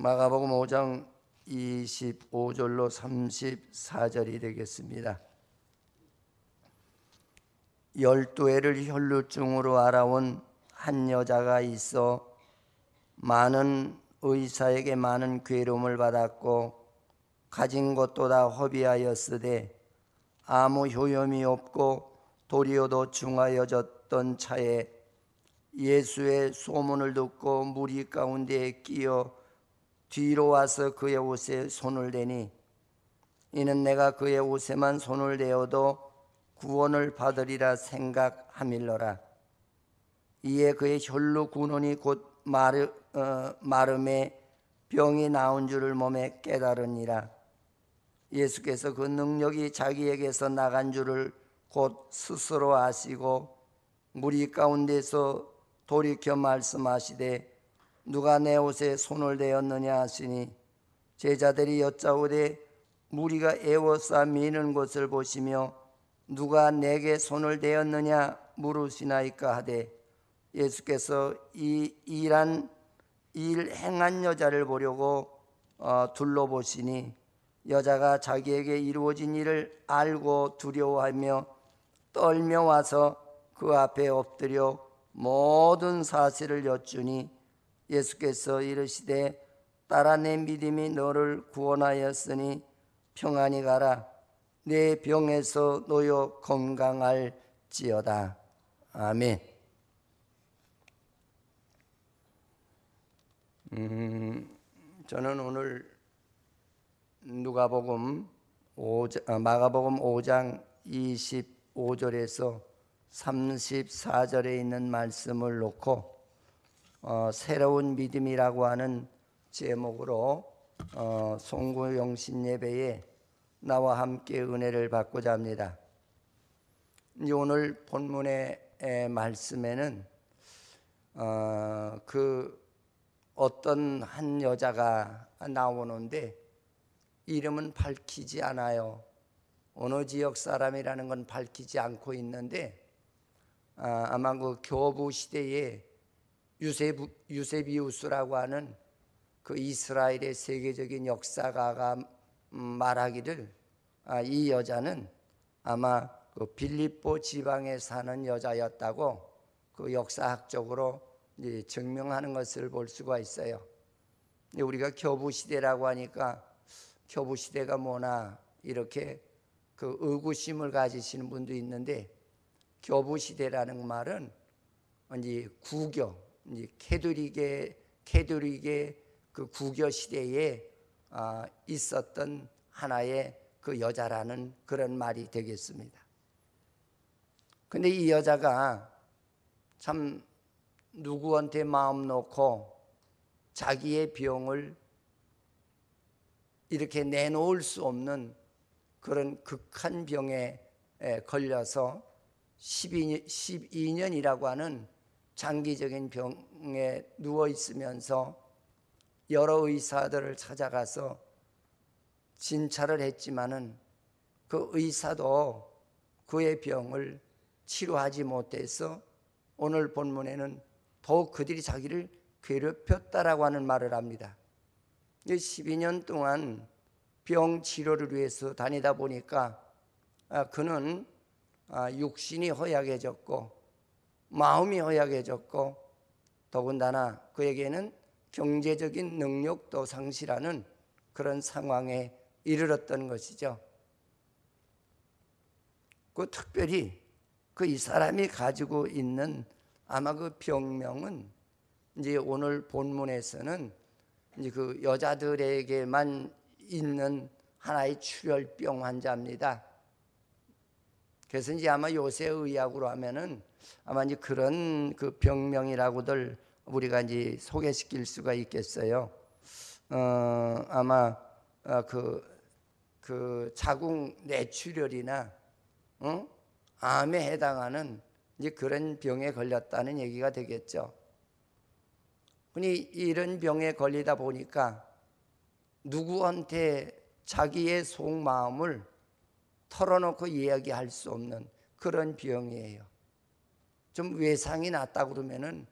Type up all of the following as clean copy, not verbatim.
마가복음 5장 25절로 34절이 되겠습니다. 12해를 혈루증으로 알아온 한 여자가 있어 많은 의사에게 많은 괴로움을 받았고 가진 것도 다 허비하였으되 아무 효염이 없고 도리어도 중하여졌던 차에 예수의 소문을 듣고 무리 가운데에 끼어 뒤로 와서 그의 옷에 손을 대니 이는 내가 그의 옷에만 손을 대어도 구원을 받으리라 생각함일러라. 이에 그의 혈루 군원이 곧 마름에 병이 나온 줄을 몸에 깨달으니라. 예수께서 그 능력이 자기에게서 나간 줄을 곧 스스로 아시고 무리 가운데서 돌이켜 말씀하시되 누가 내 옷에 손을 대었느냐 하시니 제자들이 여짜오되 무리가 에워싸 미는 것을 보시며 누가 내게 손을 대었느냐 물으시나이까 하되 예수께서 일 행한 여자를 보려고 둘러보시니 여자가 자기에게 이루어진 일을 알고 두려워하며 떨며 와서 그 앞에 엎드려 모든 사실을 여쭈니 예수께서 이르시되 딸아 내 믿음이 너를 구원하였으니 평안히 가라. 내 병에서 놓여 건강할지어다. 아멘. 저는 오늘 마가복음 5장 25절에서 34절에 있는 말씀을 놓고 새로운 믿음이라고 하는 제목으로 송구영신 예배에 나와 함께 은혜를 받고자 합니다. 오늘 본문의 말씀에는 어떤 한 여자가 나오는데 이름은 밝히지 않아요. 어느 지역 사람이라는 건 밝히지 않고 있는데 아마 그 교부 시대에 유세비우스라고 하는 그 이스라엘의 세계적인 역사가가 말하기를 이 여자는 아마 그 빌립보 지방에 사는 여자였다고 그 역사학적으로 증명하는 것을 볼 수가 있어요. 우리가 교부 시대라고 하니까 교부 시대가 뭐나 이렇게 그 의구심을 가지시는 분도 있는데 교부 시대라는 말은 이제 구교, 이제 캐톨릭의 그 구교 시대에 있었던 하나의 그 여자라는 그런 말이 되겠습니다. 근데 이 여자가 참 누구한테 마음 놓고 자기의 병을 이렇게 내놓을 수 없는 그런 극한 병에 걸려서 12년이라고 하는 장기적인 병에 누워 있으면서 여러 의사들을 찾아가서 진찰을 했지만은 그 의사도 그의 병을 치료하지 못해서 오늘 본문에는 더욱 그들이 자기를 괴롭혔다라고 하는 말을 합니다. 12년 동안 병 치료를 위해서 다니다 보니까 그는 육신이 허약해졌고 마음이 허약해졌고 더군다나 그에게는 경제적인 능력도 상실하는 그런 상황에 이르렀던 것이죠. 그 특별히 그 이 사람이 가지고 있는 아마 그 병명은 이제 오늘 본문에서는 이제 그 여자들에게만 있는 하나의 출혈병 환자입니다. 그래서 이제 아마 요새 의학으로 하면은 아마 이제 그런 그 병명이라고들 우리가 이제 소개시킬 수가 있겠어요. 아마 그 자궁 뇌출혈이나 암에 해당하는 이제 그런 병에 걸렸다는 얘기가 되겠죠. 근데 이런 병에 걸리다 보니까 누구한테 자기의 속마음을 털어놓고 이야기할 수 없는 그런 병이에요. 좀 외상이 났다 그러면은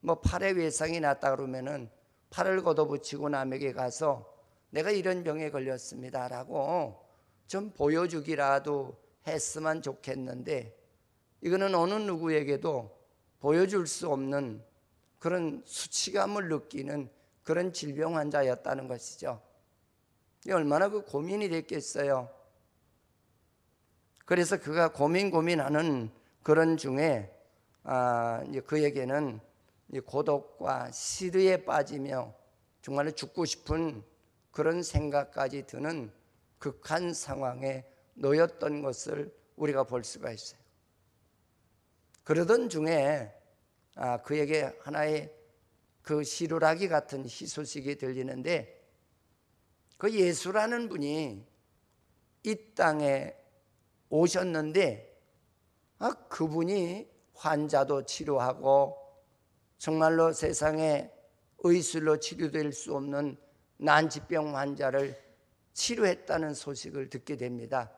뭐 팔에 외상이 났다 그러면은 팔을 걷어붙이고 남에게 가서 내가 이런 병에 걸렸습니다라고 좀 보여주기라도 했으면 좋겠는데, 이거는 어느 누구에게도 보여줄 수 없는 그런 수치감을 느끼는 그런 질병 환자였다는 것이죠. 얼마나 그 고민이 됐겠어요. 그래서 그가 고민하는 그런 중에 이제 그에게는 고독과 시드에 빠지며 정말로 죽고 싶은 그런 생각까지 드는 극한 상황에 놓였던 것을 우리가 볼 수가 있어요. 그러던 중에 그에게 하나의 그 시루라기 같은 희소식이 들리는데, 그 예수라는 분이 이 땅에 오셨는데 그분이 환자도 치료하고 정말로 세상에 의술로 치료될 수 없는 난치병 환자를 치료했다는 소식을 듣게 됩니다.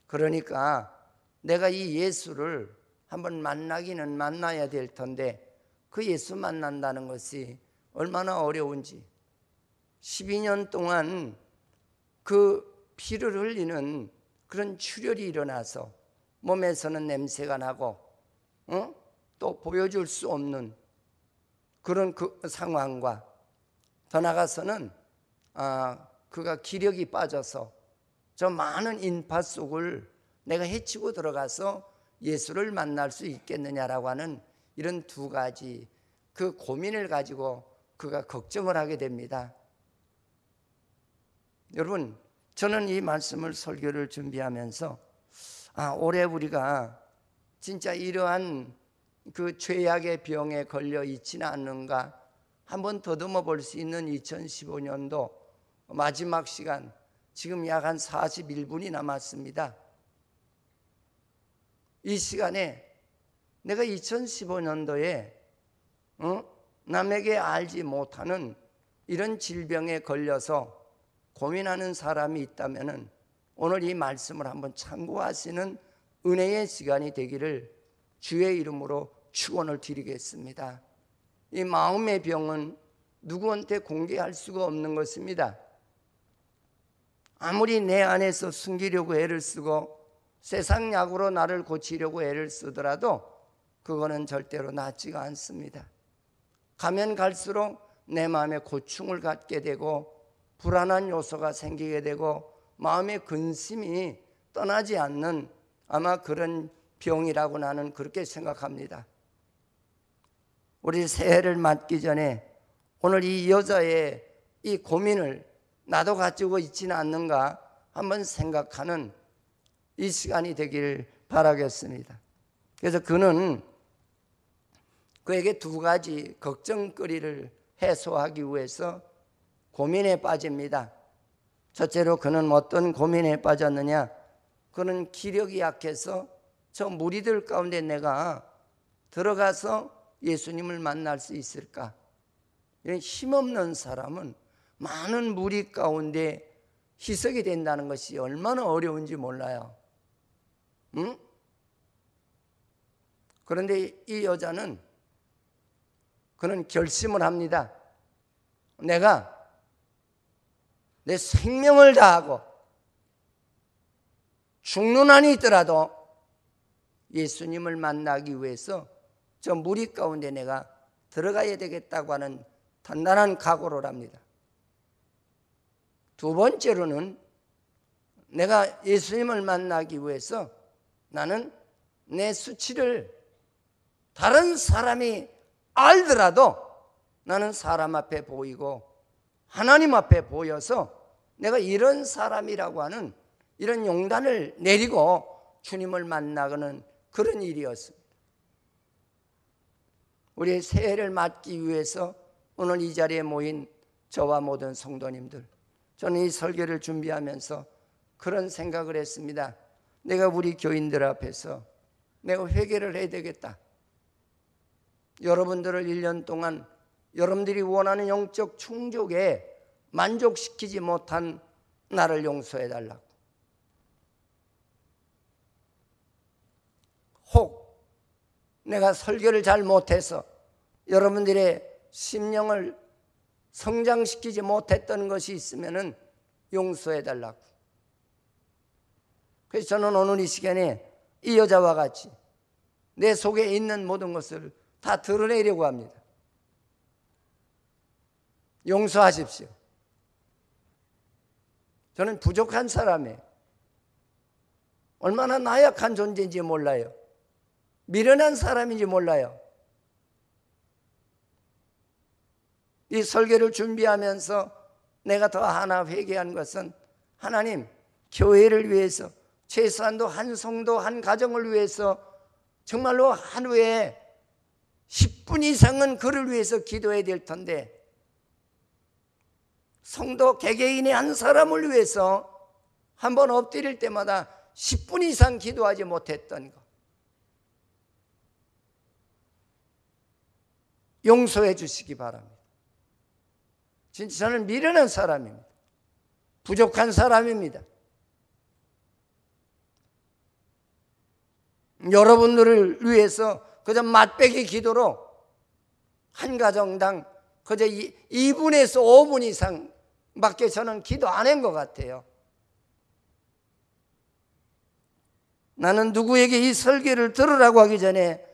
그러니까 내가 이 예수를 한번 만나기는 만나야 될 텐데, 그 예수 만난다는 것이 얼마나 어려운지, 12년 동안 그 피를 흘리는 그런 출혈이 일어나서 몸에서는 냄새가 나고 또 보여줄 수 없는 그런 그 상황과, 더 나아가서는 그가 기력이 빠져서 저 많은 인파 속을 내가 헤치고 들어가서 예수를 만날 수 있겠느냐라고 하는 이런 두 가지 그 고민을 가지고 그가 걱정을 하게 됩니다. 여러분, 저는 이 말씀을 설교를 준비하면서 올해 우리가 진짜 이러한 그 죄악의 병에 걸려 있지는 않는가 한번 더듬어 볼 수 있는 2015년도 마지막 시간, 지금 약 한 41분이 남았습니다. 이 시간에 내가 2015년도에 남에게 알지 못하는 이런 질병에 걸려서 고민하는 사람이 있다면 오늘 이 말씀을 한번 참고하시는 은혜의 시간이 되기를 주의 이름으로 축원을 드리겠습니다. 이 마음의 병은 누구한테 공개할 수가 없는 것입니다. 아무리 내 안에서 숨기려고 애를 쓰고 세상 약으로 나를 고치려고 애를 쓰더라도 그거는 절대로 낫지가 않습니다. 가면 갈수록 내 마음에 고충을 갖게 되고 불안한 요소가 생기게 되고 마음의 근심이 떠나지 않는 아마 그런 병이라고 나는 그렇게 생각합니다. 우리 새해를 맞기 전에 오늘 이 여자의 이 고민을 나도 가지고 있지는 않는가 한번 생각하는 이 시간이 되길 바라겠습니다. 그래서 그는 그에게 두 가지 걱정거리를 해소하기 위해서 고민에 빠집니다. 첫째로 그는 어떤 고민에 빠졌느냐, 그는 기력이 약해서 저 무리들 가운데 내가 들어가서 예수님을 만날 수 있을까? 이런 힘없는 사람은 많은 무리 가운데 희석이 된다는 것이 얼마나 어려운지 몰라요. 응? 그런데 이 여자는 그는 결심을 합니다. 내가 내 생명을 다하고 죽는 한이 있더라도 예수님을 만나기 위해서 저 무리 가운데 내가 들어가야 되겠다고 하는 단단한 각오를 합니다. 두 번째로는 내가 예수님을 만나기 위해서 나는 내 수치를 다른 사람이 알더라도 나는 사람 앞에 보이고 하나님 앞에 보여서 내가 이런 사람이라고 하는 이런 용단을 내리고 주님을 만나는 그런 일이었습니다. 우리의 새해를 맞기 위해서 오늘 이 자리에 모인 저와 모든 성도님들, 저는 이 설교를 준비하면서 그런 생각을 했습니다. 내가 우리 교인들 앞에서 내가 회개를 해야 되겠다. 여러분들을 1년 동안 여러분들이 원하는 영적 충족에 만족시키지 못한 나를 용서해 달라고. 혹 내가 설교를 잘 못해서 여러분들의 심령을 성장시키지 못했던 것이 있으면 용서해 달라고. 그래서 저는 오늘 이 시간에 이 여자와 같이 내 속에 있는 모든 것을 다 드러내려고 합니다. 용서하십시오. 저는 부족한 사람이에요. 얼마나 나약한 존재인지 몰라요. 미련한 사람인지 몰라요. 이 설교를 준비하면서 내가 더 하나 회개한 것은 하나님, 교회를 위해서 최소한도 한 성도 한 가정을 위해서 정말로 하루에 10분 이상은 그를 위해서 기도해야 될 텐데 성도 개개인의 한 사람을 위해서 한번 엎드릴 때마다 10분 이상 기도하지 못했던 것, 용서해 주시기 바랍니다. 진짜 저는 미련한 사람입니다. 부족한 사람입니다. 여러분들을 위해서 그저 맛배기 기도로 한 가정당 그저 2분에서 5분 이상 밖에 저는 기도 안 한 것 같아요. 나는 누구에게 이 설교를 들으라고 하기 전에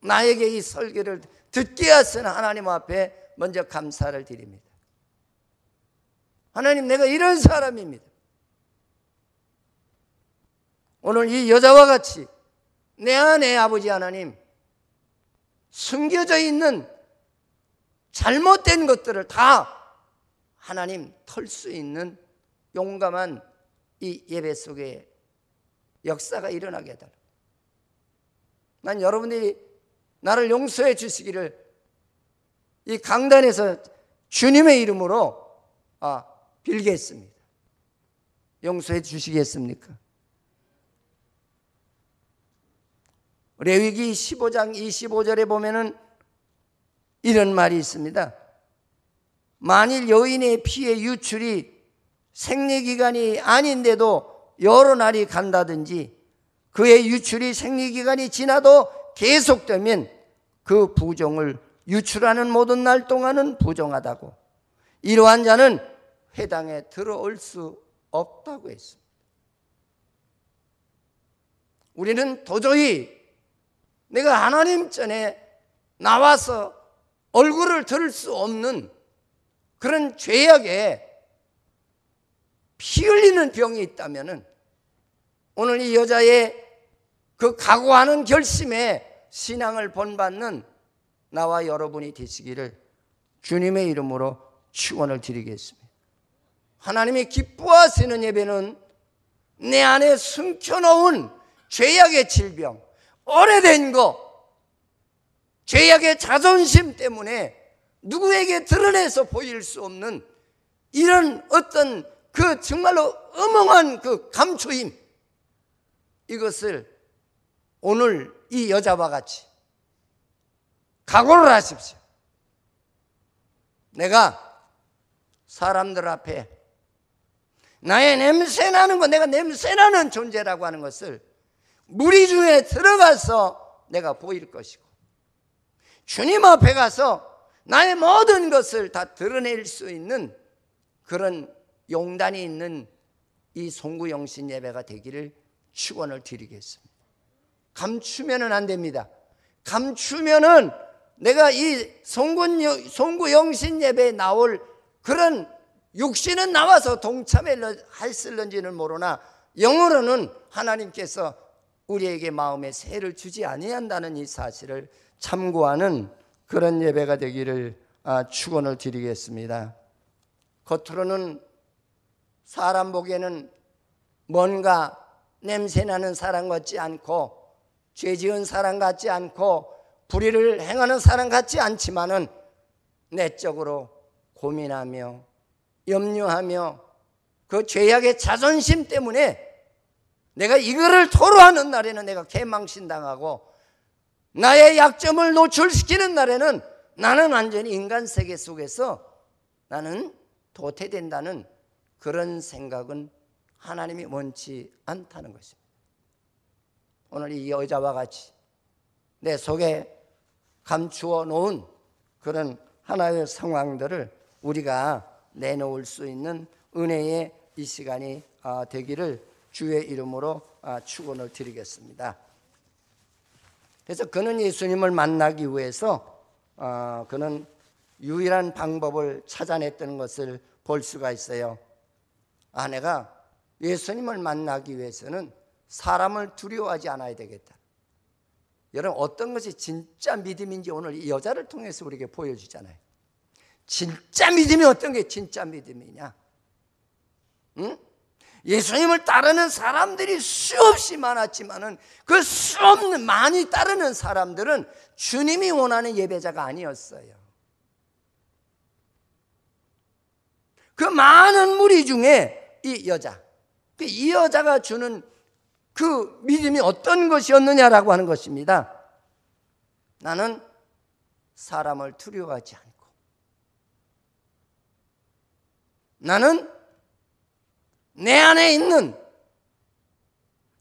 나에게 이 설교를 듣게 하신 하나님 앞에 먼저 감사를 드립니다. 하나님, 내가 이런 사람입니다. 오늘 이 여자와 같이 내 안에 아버지 하나님 숨겨져 있는 잘못된 것들을 다 하나님 털 수 있는 용감한 이 예배 속에 역사가 일어나게 해달라. 난 여러분들이 나를 용서해 주시기를 이 강단에서 주님의 이름으로 빌겠습니다. 용서해 주시겠습니까? 레위기 15장 25절에 보면은 이런 말이 있습니다. 만일 여인의 피의 유출이 생리기간이 아닌데도 여러 날이 간다든지 그의 유출이 생리기간이 지나도 계속되면 그 부종을 유출하는 모든 날 동안은 부정하다고, 이러한 자는 회당에 들어올 수 없다고 했습니다. 우리는 도저히 내가 하나님 전에 나와서 얼굴을 들 수 없는 그런 죄악에 피 흘리는 병이 있다면 오늘 이 여자의 그 각오하는 결심에 신앙을 본받는 나와 여러분이 되시기를 주님의 이름으로 축원을 드리겠습니다. 하나님이 기뻐하시는 예배는 내 안에 숨겨놓은 죄악의 질병, 오래된 거, 죄악의 자존심 때문에 누구에게 드러내서 보일 수 없는 이런 어떤 그 정말로 어멍한 그 감추임, 이것을 오늘 이 여자와 같이 각오를 하십시오. 내가 사람들 앞에 나의 냄새나는 거, 내가 냄새나는 존재라고 하는 것을 무리 중에 들어가서 내가 보일 것이고, 주님 앞에 가서 나의 모든 것을 다 드러낼 수 있는 그런 용단이 있는 이 송구영신 예배가 되기를 축원을 드리겠습니다. 감추면은 안 됩니다. 감추면은 내가 이 송구영신 예배에 나올 그런 육신은 나와서 동참했을는지는 모르나 영으로는 하나님께서 우리에게 마음에 새를 주지 아니한다는 이 사실을 참고하는 그런 예배가 되기를 축원을 드리겠습니다. 겉으로는 사람 보기에는 뭔가 냄새나는 사람 같지 않고 죄 지은 사람 같지 않고 불의를 행하는 사람 같지 않지만은 내적으로 고민하며 염려하며 그 죄악의 자존심 때문에 내가 이거를 토로하는 날에는 내가 개망신당하고 나의 약점을 노출시키는 날에는 나는 완전히 인간 세계 속에서 나는 도태된다는 그런 생각은 하나님이 원치 않다는 것입니다. 오늘 이 여자와 같이 내 속에 감추어 놓은 그런 하나의 상황들을 우리가 내놓을 수 있는 은혜의 이 시간이 되기를 주의 이름으로 축원을 드리겠습니다. 그래서 그는 예수님을 만나기 위해서 그는 유일한 방법을 찾아냈던 것을 볼 수가 있어요. 내가 예수님을 만나기 위해서는 사람을 두려워하지 않아야 되겠다. 여러분, 어떤 것이 진짜 믿음인지 오늘 이 여자를 통해서 우리에게 보여주잖아요. 진짜 믿음이 어떤 게 진짜 믿음이냐? 응? 예수님을 따르는 사람들이 수없이 많았지만은 그 수없는 많이 따르는 사람들은 주님이 원하는 예배자가 아니었어요. 그 많은 무리 중에 이 여자가 주는 그 믿음이 어떤 것이었느냐라고 하는 것입니다. 나는 사람을 두려워하지 않고, 나는 내 안에 있는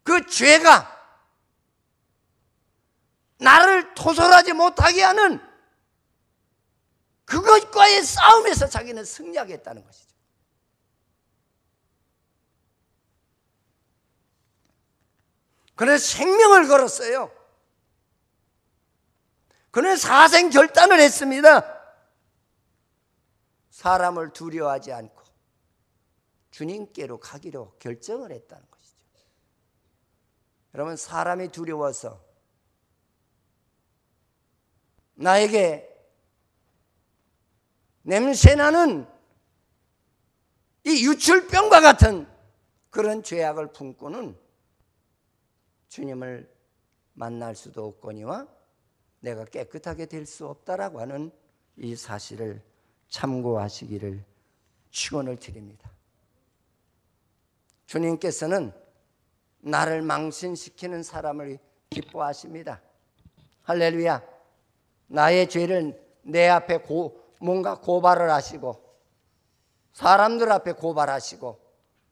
그 죄가 나를 토설하지 못하게 하는 그것과의 싸움에서 자기는 승리하겠다는 것이죠. 그래서 생명을 걸었어요. 그는 사생 결단을 했습니다. 사람을 두려워하지 않고 주님께로 가기로 결정을 했다는 것이죠. 여러분, 사람이 두려워서 나에게 냄새나는 이 유출병과 같은 그런 죄악을 품고는 주님을 만날 수도 없거니와 내가 깨끗하게 될 수 없다라고 하는 이 사실을 참고하시기를 축원을 드립니다. 주님께서는 나를 망신시키는 사람을 기뻐하십니다. 할렐루야. 나의 죄를 내 앞에 뭔가 고발을 하시고, 사람들 앞에 고발하시고,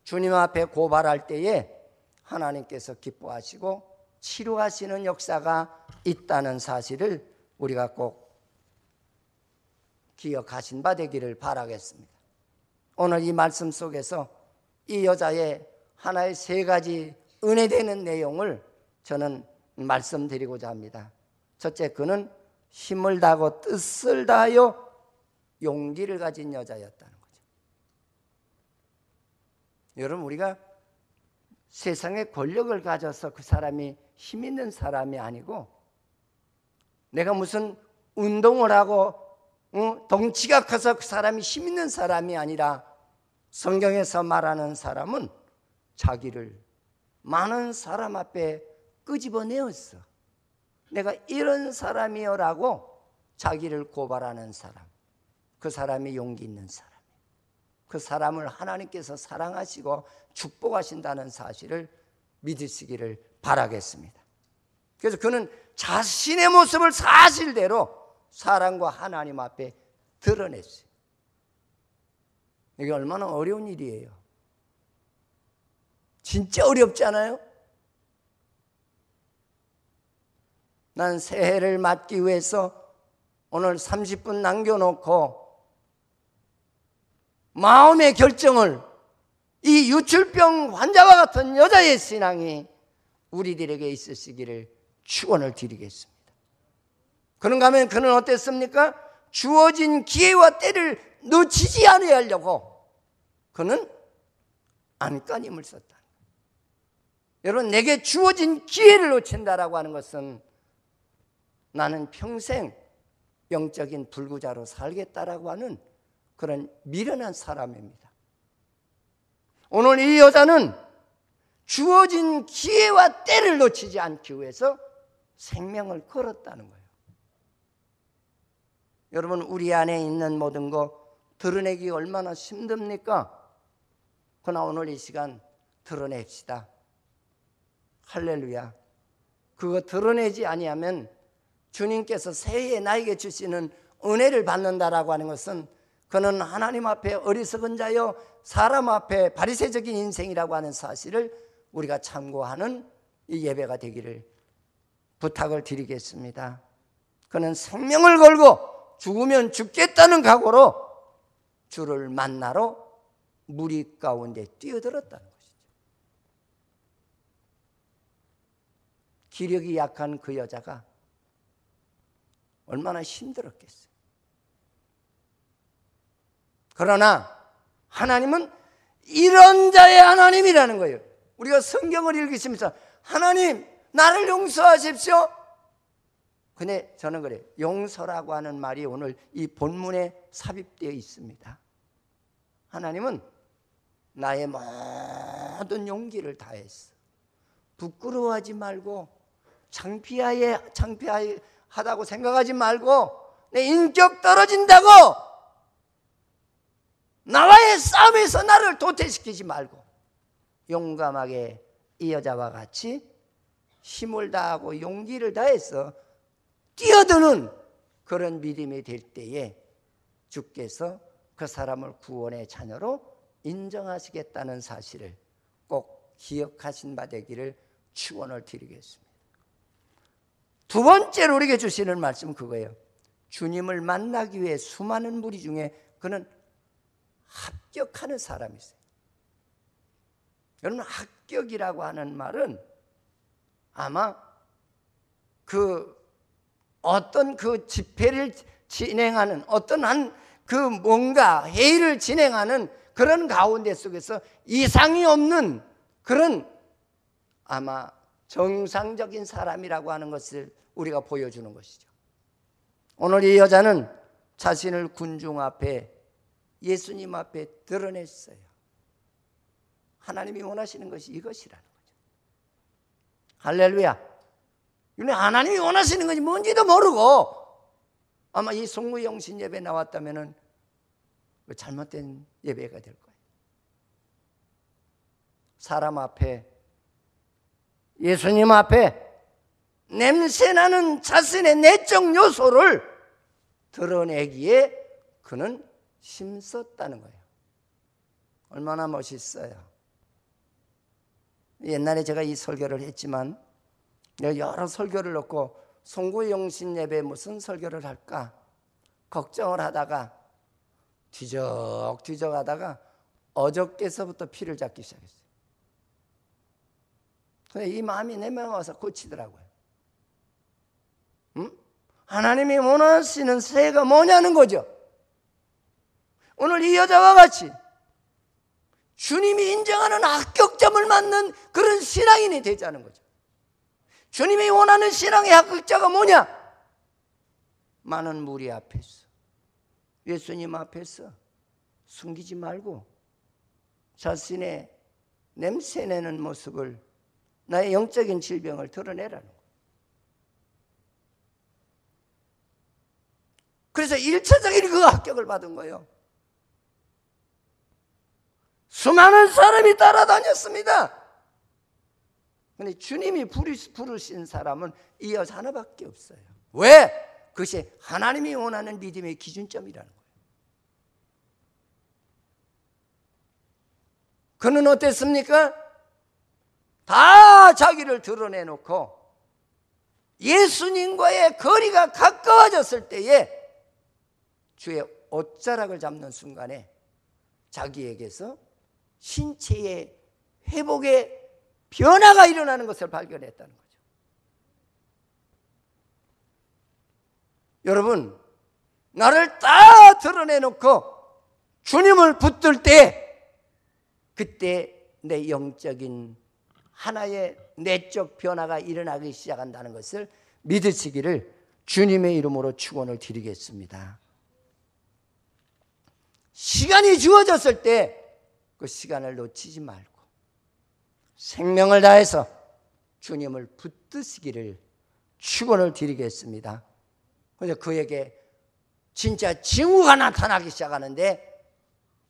주님 앞에 고발할 때에 하나님께서 기뻐하시고 치료하시는 역사가 있다는 사실을 우리가 꼭 기억하신 바 되기를 바라겠습니다. 오늘 이 말씀 속에서 이 여자의 하나의 세 가지 은혜되는 내용을 저는 말씀드리고자 합니다. 첫째, 그는 힘을 다하고 뜻을 다하여 용기를 가진 여자였다는 거죠. 여러분, 우리가 세상의 권력을 가져서 그 사람이 힘 있는 사람이 아니고, 내가 무슨 운동을 하고 덩치가 커서 그 사람이 힘 있는 사람이 아니라, 성경에서 말하는 사람은 자기를 많은 사람 앞에 끄집어내었어. 내가 이런 사람이여라고 자기를 고발하는 사람, 그 사람이 용기 있는 사람, 그 사람을 하나님께서 사랑하시고 축복하신다는 사실을 믿으시기를 바라겠습니다. 그래서 그는 자신의 모습을 사실대로 사랑과 하나님 앞에 드러냈어요. 이게 얼마나 어려운 일이에요. 진짜 어렵지 않아요? 난 새해를 맞기 위해서 오늘 30분 남겨놓고 마음의 결정을, 이 유출병 환자와 같은 여자의 신앙이 우리들에게 있으시기를 축원을 드리겠습니다. 그런가 하면 그는 어땠습니까? 주어진 기회와 때를 놓치지 않으려고 그는 안간힘을 썼다. 여러분, 내게 주어진 기회를 놓친다라고 하는 것은 나는 평생 영적인 불구자로 살겠다라고 하는 그런 미련한 사람입니다. 오늘 이 여자는 주어진 기회와 때를 놓치지 않기 위해서 생명을 걸었다는 거예요. 여러분, 우리 안에 있는 모든 거 드러내기 얼마나 힘듭니까? 그러나 오늘 이 시간 드러냅시다. 할렐루야. 그거 드러내지 아니하면 주님께서 새해에 나에게 주시는 은혜를 받는다라고 하는 것은 그는 하나님 앞에 어리석은 자여 사람 앞에 바리새적인 인생이라고 하는 사실을 우리가 참고하는 이 예배가 되기를 부탁을 드리겠습니다. 그는 생명을 걸고 죽으면 죽겠다는 각오로 주를 만나러 무리 가운데 뛰어들었다는 것이죠. 기력이 약한 그 여자가 얼마나 힘들었겠어요. 그러나 하나님은 이런 자의 하나님이라는 거예요. 우리가 성경을 읽으시면서 하나님 나를 용서하십시오. 근데 저는 그래요. 용서라고 하는 말이 오늘 이 본문에 삽입되어 있습니다. 하나님은 나의 모든 용기를 다했어. 부끄러워하지 말고 창피하다고 생각하지 말고 내 인격 떨어진다고 나와의 싸움에서 나를 도태시키지 말고 용감하게 이 여자와 같이 힘을 다하고 용기를 다해서 뛰어드는 그런 믿음이 될 때에 주께서 그 사람을 구원의 자녀로 인정하시겠다는 사실을 꼭 기억하신 바 되기를 축원을 드리겠습니다. 두 번째로 우리에게 주시는 말씀은 그거예요. 주님을 만나기 위해 수많은 무리 중에 그는 합격하는 사람이 있어요. 여러분, 합격이라고 하는 말은 아마 어떤 집회를 진행하는 어떤 뭔가 회의를 진행하는 그런 가운데 속에서 이상이 없는 그런 아마 정상적인 사람이라고 하는 것을 우리가 보여주는 것이죠. 오늘 이 여자는 자신을 군중 앞에 예수님 앞에 드러냈어요. 하나님이 원하시는 것이 이것이라는 거죠. 할렐루야. 하나님이 원하시는 것이 뭔지도 모르고 아마 이 송구영신 예배 나왔다면 잘못된 예배가 될 거예요. 사람 앞에, 예수님 앞에 냄새나는 자신의 내적 요소를 드러내기에 그는 힘썼다는 거예요. 얼마나 멋있어요. 옛날에 제가 이 설교를 했지만 여러 설교를 넣고 송구영신 예배에 무슨 설교를 할까 걱정을 하다가 뒤적뒤적 하다가 어저께서부터 피를 잡기 시작했어요. 근데 이 마음이 내 마음에 와서 고치더라고요. 하나님이 원하시는 새가 뭐냐는 거죠. 오늘 이 여자와 같이 주님이 인정하는 합격점을 맞는 그런 신앙인이 되자는 거죠. 주님이 원하는 신앙의 합격자가 뭐냐? 많은 무리 앞에서, 예수님 앞에서 숨기지 말고 자신의 냄새내는 모습을, 나의 영적인 질병을 드러내라는 거예요. 그래서 1차적인 그 합격을 받은 거예요. 수많은 사람이 따라다녔습니다. 그런데 주님이 부르신 사람은 이 여자 하나밖에 없어요. 왜? 그것이 하나님이 원하는 믿음의 기준점이라는 거예요. 그는 어땠습니까? 다 자기를 드러내놓고 예수님과의 거리가 가까워졌을 때에 주의 옷자락을 잡는 순간에 자기에게서 신체의 회복의 변화가 일어나는 것을 발견했다는 거죠. 여러분, 나를 다 드러내놓고 주님을 붙들 때 그때 내 영적인 하나의 내적 변화가 일어나기 시작한다는 것을 믿으시기를 주님의 이름으로 축원을 드리겠습니다. 시간이 주어졌을 때 그 시간을 놓치지 말고 생명을 다해서 주님을 붙드시기를 축원을 드리겠습니다. 그래서 그에게 진짜 징후가 나타나기 시작하는데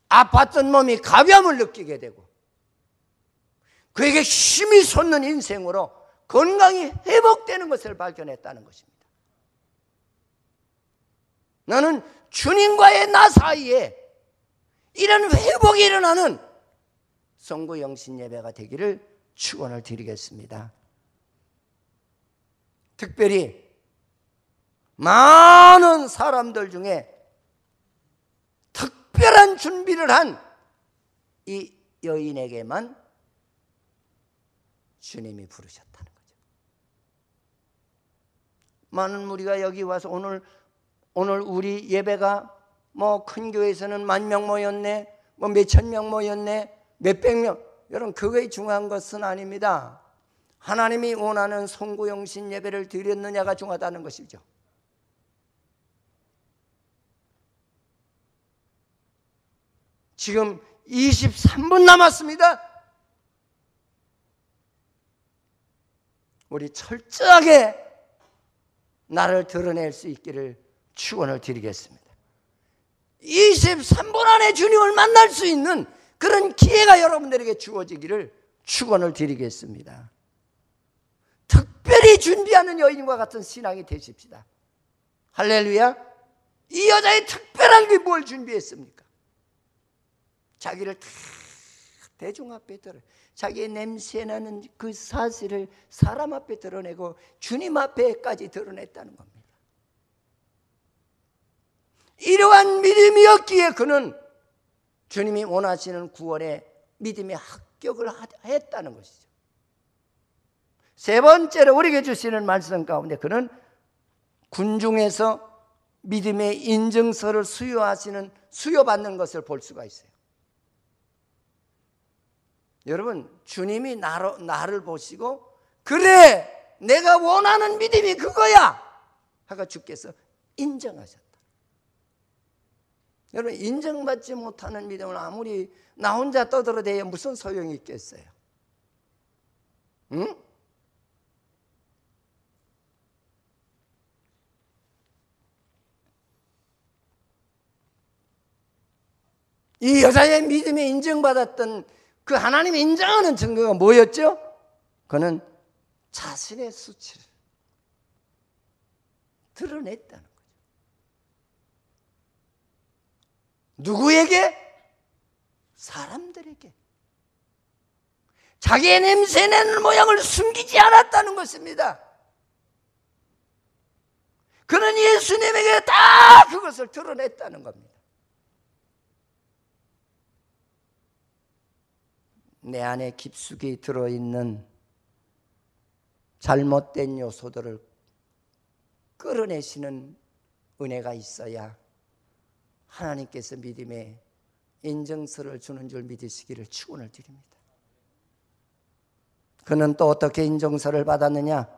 아팠던 몸이 가벼움을 느끼게 되고 그에게 힘이 솟는 인생으로 건강이 회복되는 것을 발견했다는 것입니다. 나는 주님과의 나 사이에 이런 회복이 일어나는 송구영신 예배가 되기를 축원을 드리겠습니다. 특별히 많은 사람들 중에 특별한 준비를 한 이 여인에게만 주님이 부르셨다는 거죠. 많은 무리가 여기 와서 오늘 우리 예배가 뭐 큰 교회에서는 10,000명 모였네, 뭐 몇천 명 모였네, 몇백 명, 여러분 그거에 중요한 것은 아닙니다. 하나님이 원하는 송구영신 예배를 드렸느냐가 중요하다는 것이죠. 지금 23분 남았습니다. 우리 철저하게 나를 드러낼 수 있기를 축원을 드리겠습니다. 23분 안에 주님을 만날 수 있는 그런 기회가 여러분들에게 주어지기를 축원을 드리겠습니다. 특별히 준비하는 여인과 같은 신앙이 되십시다. 할렐루야. 이 여자의 특별한 게 뭘 준비했습니까? 자기를 다 대중 앞에 드러, 자기의 냄새나는 그 사실을 사람 앞에 드러내고 주님 앞에까지 드러냈다는 겁니다. 이러한 믿음이었기에 그는 주님이 원하시는 구원에 믿음의 합격을 했다는 것이죠. 세 번째로 우리에게 주시는 말씀 가운데 그는 군중에서 믿음의 인증서를 수여받는 것을 볼 수가 있어요. 여러분, 주님이 나를 보시고 그래 내가 원하는 믿음이 그거야 하고 주께서 인정하셨다. 여러분, 인정받지 못하는 믿음은 아무리 나 혼자 떠들어대야 무슨 소용이 있겠어요? 응? 이 여자의 믿음에 인정받았던 그 하나님이 인정하는 증거가 뭐였죠? 그는 자신의 수치를 드러냈다는 거죠. 누구에게? 사람들에게. 자기의 냄새내는 모양을 숨기지 않았다는 것입니다. 그는 예수님에게 다 그것을 드러냈다는 겁니다. 내 안에 깊숙이 들어있는 잘못된 요소들을 끌어내시는 은혜가 있어야 하나님께서 믿음의 인정서를 주는 줄 믿으시기를 축원을 드립니다. 그는 또 어떻게 인정서를 받았느냐?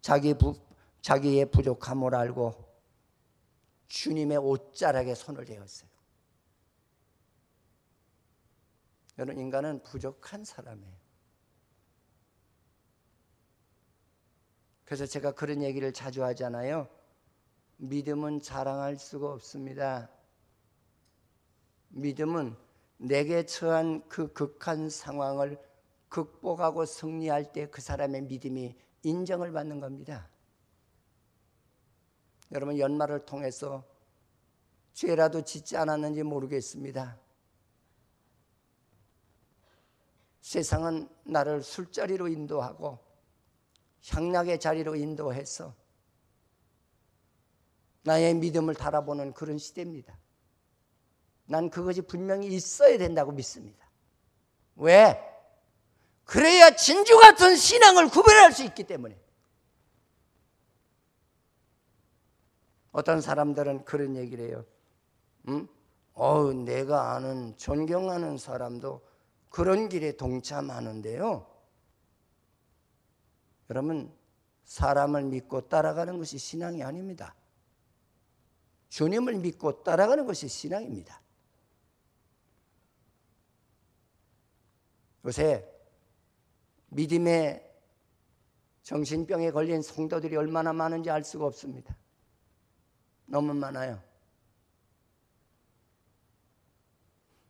자기의 부족함을 알고 주님의 옷자락에 손을 대었어요. 여러분, 인간은 부족한 사람이에요. 그래서 제가 그런 얘기를 자주 하잖아요. 믿음은 자랑할 수가 없습니다. 믿음은 내게 처한 그 극한 상황을 극복하고 승리할 때 그 사람의 믿음이 인정을 받는 겁니다. 여러분, 연말을 통해서 죄라도 짓지 않았는지 모르겠습니다. 세상은 나를 술자리로 인도하고 향락의 자리로 인도해서 나의 믿음을 달아보는 그런 시대입니다. 난 그것이 분명히 있어야 된다고 믿습니다. 왜? 그래야 진주 같은 신앙을 구별할 수 있기 때문에. 어떤 사람들은 그런 얘기를 해요. 내가 아는 존경하는 사람도 그런 길에 동참하는데요. 여러분, 사람을 믿고 따라가는 것이 신앙이 아닙니다. 주님을 믿고 따라가는 것이 신앙입니다. 요새 믿음의 정신병에 걸린 성도들이 얼마나 많은지 알 수가 없습니다. 너무 많아요.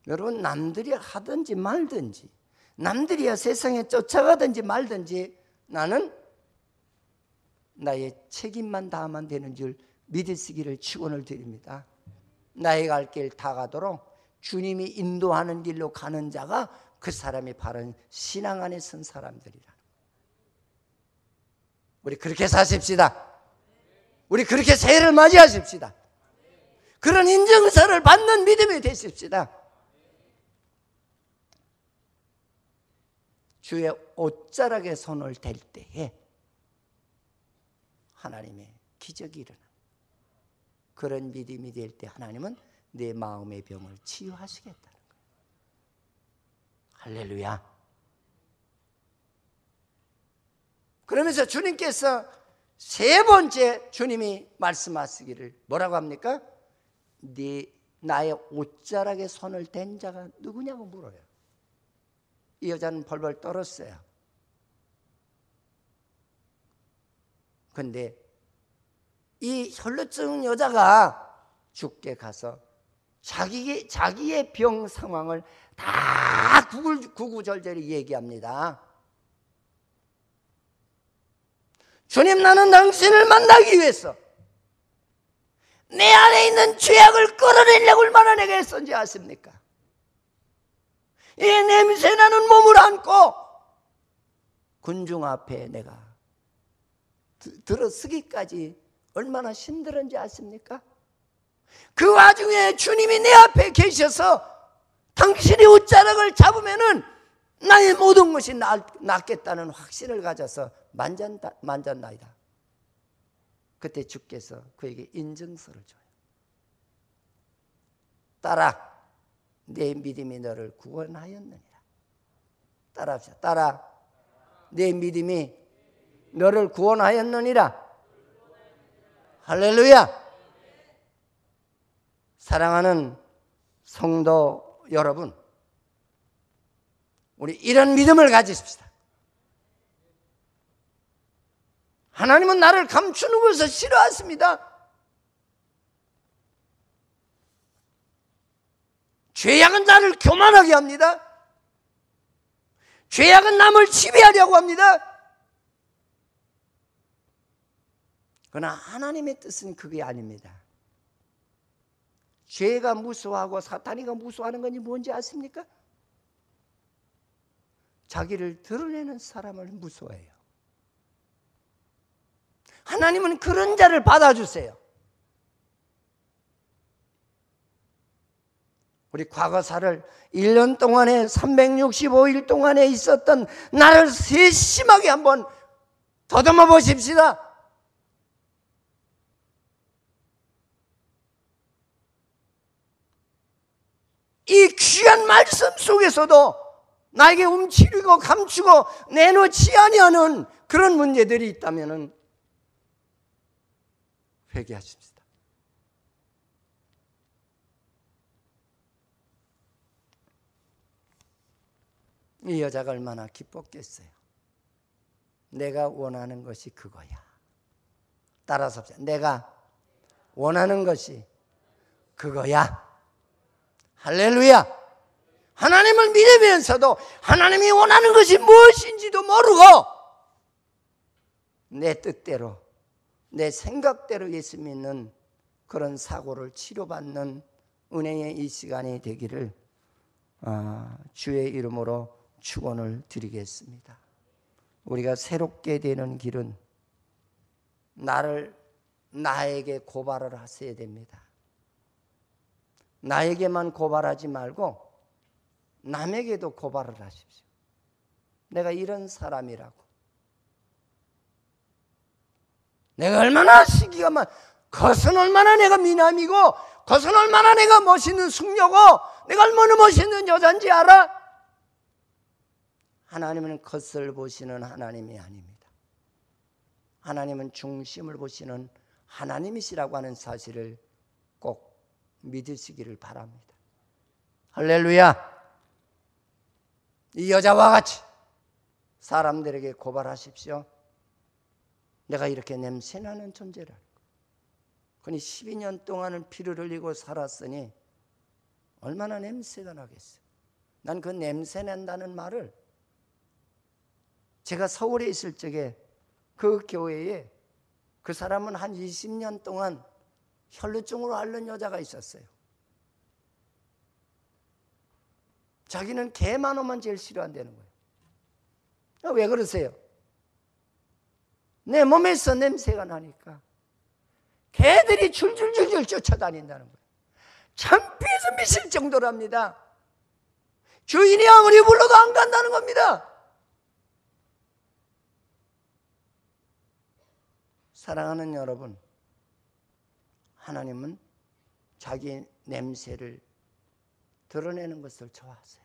여러분, 남들이 하든지 말든지, 남들이야 세상에 쫓아가든지 말든지 나는 나의 책임만 다하면 되는 줄 믿으시기를 축원을 드립니다. 나의 갈 길 다 가도록 주님이 인도하는 길로 가는 자가 그 사람이 바른 신앙 안에 선 사람들이라. 우리 그렇게 사십시다. 우리 그렇게 새해를 맞이하십시다. 그런 인증서를 받는 믿음이 되십시다. 주의 옷자락에 손을 댈 때에 하나님의 기적이 일어나. 그런 믿음이 될 때 하나님은 내 마음의 병을 치유하시겠다는 거예요. 할렐루야. 그러면서 주님께서 세 번째 주님이 말씀하시기를 뭐라고 합니까? 나의 옷자락에 손을 댄 자가 누구냐고 물어요. 이 여자는 벌벌 떨었어요. 그런데 이 혈루증 여자가 주께 가서 자기의 병 상황을 다 구구절절히 얘기합니다. 주님, 나는 당신을 만나기 위해서 내 안에 있는 죄악을 끌어내려고 얼마나 내가 애썼는지 아십니까? 이 냄새나는 몸을 안고 군중 앞에 내가 들어서기까지 얼마나 힘들었는지 아십니까? 그 와중에 주님이 내 앞에 계셔서 당신이 옷자락을 잡으면은 나의 모든 것이 낫겠다는 확신을 가져서 만졌나이다. 그때 주께서 그에게 인증서를 줘요. 딸아, 내 믿음이 너를 구원하였느니라. 따라합시다. 딸아, 내 믿음이 너를 구원하였느니라. 할렐루야. 사랑하는 성도 여러분, 우리 이런 믿음을 가지십시다. 하나님은 나를 감추는 것을 싫어하십니다. 죄악은 나를 교만하게 합니다. 죄악은 남을 지배하려고 합니다. 그러나 하나님의 뜻은 그게 아닙니다. 죄가 무서워하고 사탄이가 무서워하는 건지 뭔지 아십니까? 자기를 드러내는 사람을 무서워해요. 하나님은 그런 자를 받아주세요. 우리 과거사를 1년 동안에 365일 동안에 있었던 나를 세심하게 한번 더듬어 보십시다. 이 귀한 말씀 속에서도 나에게 움츠리고 감추고 내놓지 아니하는 그런 문제들이 있다면 회개하십시다. 이 여자가 얼마나 기뻤겠어요. 내가 원하는 것이 그거야. 따라서 합시다. 내가 원하는 것이 그거야. 할렐루야. 하나님을 믿으면서도 하나님이 원하는 것이 무엇인지도 모르고 내 뜻대로 내 생각대로 예수 믿는 그런 사고를 치료받는 은혜의 이 시간이 되기를 주의 이름으로 축원을 드리겠습니다. 우리가 새롭게 되는 길은 나에게 고발을 하셔야 됩니다. 나에게만 고발하지 말고 남에게도 고발을 하십시오. 내가 이런 사람이라고. 내가 얼마나 시기가 그것은 얼마나 내가 미남이고 그것은 얼마나 내가 멋있는 숙녀고 내가 얼마나 멋있는 여잔지 알아? 하나님은 겉을 보시는 하나님이 아닙니다. 하나님은 중심을 보시는 하나님이시라고 하는 사실을 꼭 믿으시기를 바랍니다. 할렐루야. 이 여자와 같이 사람들에게 고발하십시오. 내가 이렇게 냄새나는 존재라. 그니 12년 동안은 피를 흘리고 살았으니 얼마나 냄새가 나겠어요. 난 그 냄새 난다는 말을 제가 서울에 있을 적에 그 교회에 그 사람은 한 20년 동안 혈루증으로 앓는 여자가 있었어요. 자기는 개만 오면 제일 싫어한다는 거예요. 왜 그러세요? 내 몸에서 냄새가 나니까 개들이 줄줄줄줄 쫓아다닌다는 거예요. 창피해서 미칠 정도랍니다. 주인이 아무리 불러도 안 간다는 겁니다. 사랑하는 여러분, 하나님은 자기 냄새를 드러내는 것을 좋아하세요.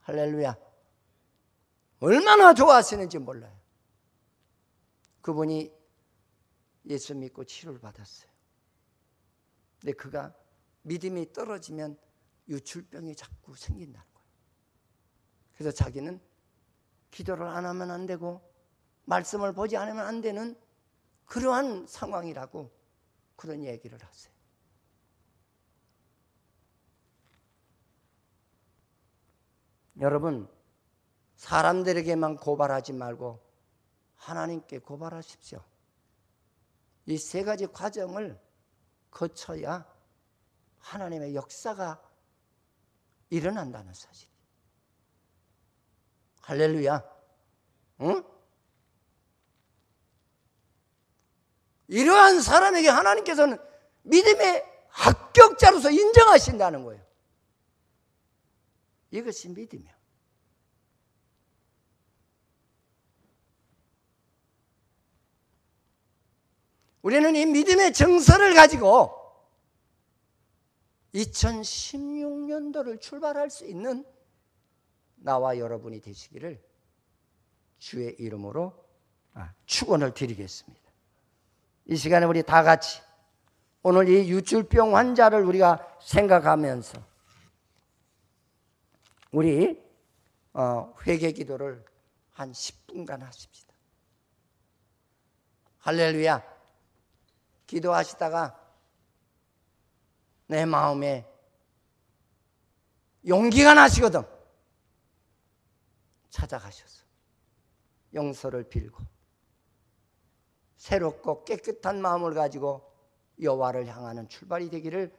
할렐루야. 얼마나 좋아하시는지 몰라요. 그분이 예수 믿고 치료를 받았어요. 근데 그가 믿음이 떨어지면 유출병이 자꾸 생긴다는 거예요. 그래서 자기는 기도를 안 하면 안 되고 말씀을 보지 않으면 안 되는 그러한 상황이라고 그런 얘기를 하세요. 여러분, 사람들에게만 고발하지 말고 하나님께 고발하십시오. 이 세 가지 과정을 거쳐야 하나님의 역사가 일어난다는 사실. 할렐루야. 응? 이러한 사람에게 하나님께서는 믿음의 합격자로서 인정하신다는 거예요. 이것이 믿음이야. 우리는 이 믿음의 정서를 가지고 2016년도를 출발할 수 있는 나와 여러분이 되시기를 주의 이름으로 축원을 드리겠습니다. 이 시간에 우리 다 같이 오늘 이 유출병 환자를 우리가 생각하면서 우리 회개 기도를 한 10분간 하십시다. 할렐루야. 기도하시다가 내 마음에 용기가 나시거든 찾아가셔서 용서를 빌고 새롭고 깨끗한 마음을 가지고 여호와를 향하는 출발이 되기를